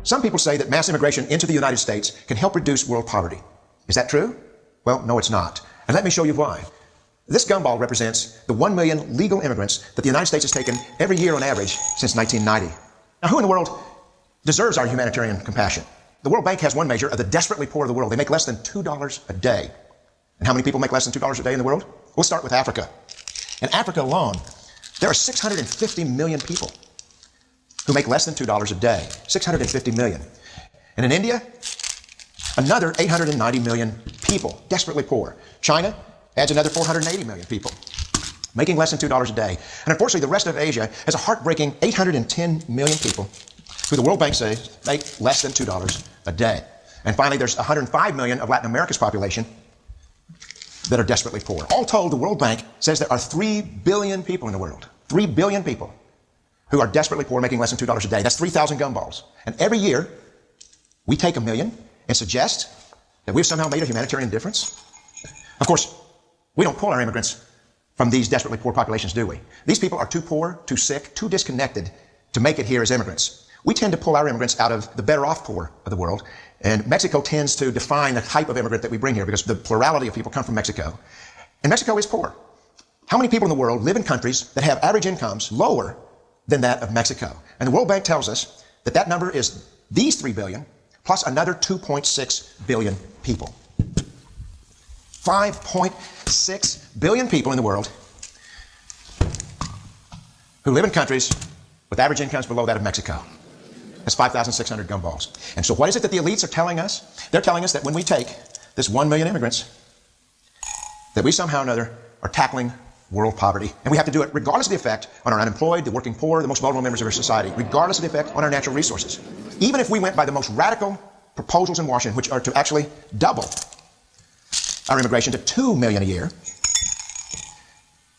some people say that mass immigration into the United States can help reduce world poverty. Is that true? Well, no, it's not. And let me show you why. This gumball represents the 1 million legal immigrants that the United States has taken every year on average since 1990. Now, who in the world deserves our humanitarian compassion? The World Bank has one measure of the desperately poor of the world. They make less than $2 a day. And how many people make less than $2 a day in the world? We'll start with Africa. In Africa alone, there are 650 million people who make less than $2 a day. 650 million. And in India, another 890 million people, desperately poor. China adds another 480 million people, making less than $2 a day. And unfortunately, the rest of Asia has a heartbreaking 810 million people who the World Bank says make less than $2 a day. And finally, there's 105 million of Latin America's population that are desperately poor. All told, the World Bank says there are 3 billion people in the world, 3 billion people who are desperately poor, making less than $2 a day. That's 3,000 gumballs. And every year, we take a million and suggest that we've somehow made a humanitarian difference. Of course, we don't pull our immigrants from these desperately poor populations, do we? These people are too poor, too sick, too disconnected to make it here as immigrants. We tend to pull our immigrants out of the better off poor of the world. And Mexico tends to define the type of immigrant that we bring here because the plurality of people come from Mexico. And Mexico is poor. How many people in the world live in countries that have average incomes lower than that of Mexico? And the World Bank tells us that that number is these 3 billion plus another 2.6 billion people. 5.6 billion people in the world who live in countries with average incomes below that of Mexico. That's 5,600 gumballs. And so what is it that the elites are telling us? They're telling us that when we take this 1 million immigrants, that we somehow or another are tackling world poverty. And we have to do it regardless of the effect on our unemployed, the working poor, the most vulnerable members of our society, regardless of the effect on our natural resources. Even if we went by the most radical proposals in Washington, which are to actually double our immigration to 2 million a year,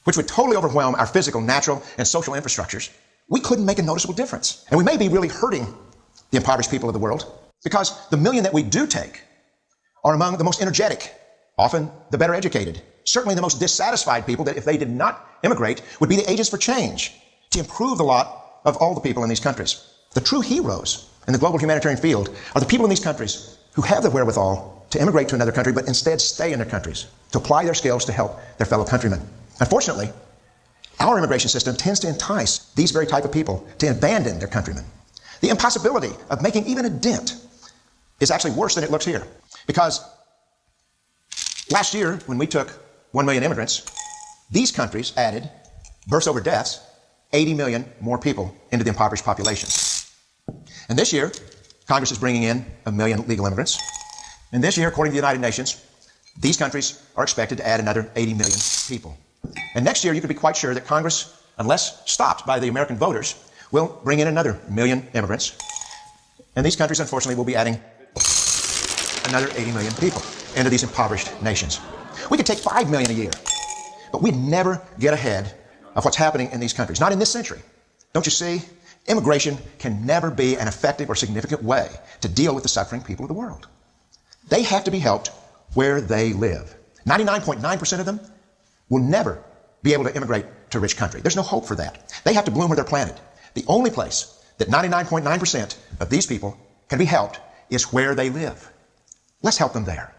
which would totally overwhelm our physical, natural, and social infrastructures, we couldn't make a noticeable difference. And we may be really hurting the impoverished people of the world because the million that we do take are among the most energetic, often the better educated, certainly the most dissatisfied people that if they did not immigrate would be the agents for change to improve the lot of all the people in these countries. The true heroes in the global humanitarian field are the people in these countries who have the wherewithal to immigrate to another country but instead stay in their countries to apply their skills to help their fellow countrymen. Unfortunately, our immigration system tends to entice these very type of people to abandon their countrymen. The impossibility of making even a dent is actually worse than it looks here. Because last year, when we took 1 million immigrants, these countries added, births over deaths, 80 million more people into the impoverished population. And this year, Congress is bringing in 1 million legal immigrants. And this year, according to the United Nations, these countries are expected to add another 80 million people. And next year, you can be quite sure that Congress, unless stopped by the American voters, will bring in another 1 million immigrants. And these countries, unfortunately, will be adding another 80 million people into these impoverished nations. We could take 5 million a year, but we'd never get ahead of what's happening in these countries. Not in this century. Don't you see? Immigration can never be an effective or significant way to deal with the suffering people of the world. They have to be helped where they live. 99.9% of them will never be able to immigrate to a rich country. There's no hope for that. They have to bloom where they're planted. The only place that 99.9% of these people can be helped is where they live. Let's help them there.